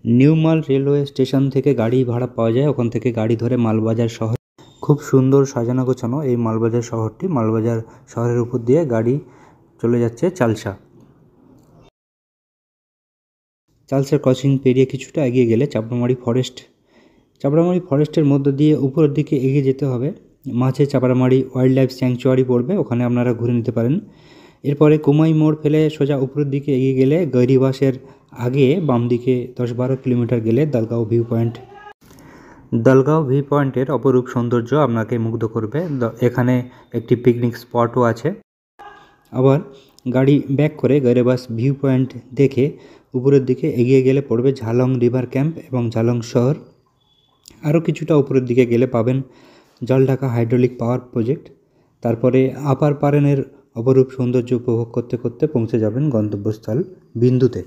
নিউমাল railway station থেকে গাড়ি ভাড়া পাওয়া যায়, ওখান থেকে গাড়ি ধরে মালবাজার শহর। খুব সুন্দর সাজানো গোছানো এই মালবাজার শহরটি। মালবাজার শহরের উপর দিয়ে গাড়ি চলে যাচ্ছে চালসা। চালসা ক্রসিং পেরিয়ে কিছুটা এগিয়ে গেলে চাপড়ামারি ফরেস্ট। চাপড়ামারি ফরেস্টের মধ্য দিয়ে উপরের দিকে এগিয়ে যেতে হবে, মাঝে চাপড়ামারি ওয়াইল্ড লাইফ স্যাংচুয়ারি পড়বে, ওখানে আপনারা ঘুরে নিতে পারেন। এরপরে কুমাই মোড় ফেলে সোজা উপরের দিকে এগিয়ে গেলে গৈরিবাসের আগে বাম দিকে 10-12 কিলোমিটার গেলে দালগাঁও ভিউ পয়েন্ট। দালগাঁও ভিউ পয়েন্টের অপরূপ সৌন্দর্য আপনাকে মুগ্ধ করবে। এখানে একটি পিকনিক স্পটও আছে। আবার গাড়ি ব্যাক করে গৈরিবাস ভিউ পয়েন্ট দেখে উপরের দিকে এগিয়ে গেলে পড়বে ঝালং রিভার ক্যাম্প এবং ঝালং শহর। আরও কিছুটা উপরের দিকে গেলে পাবেন জলঢাকা হাইড্রোলিক পাওয়ার প্রজেক্ট। তারপরে আপার পারেনের অপরূপ সৌন্দর্য উপভোগ করতে করতে পৌঁছে যাবেন গন্তব্যস্থল বিন্দুতে।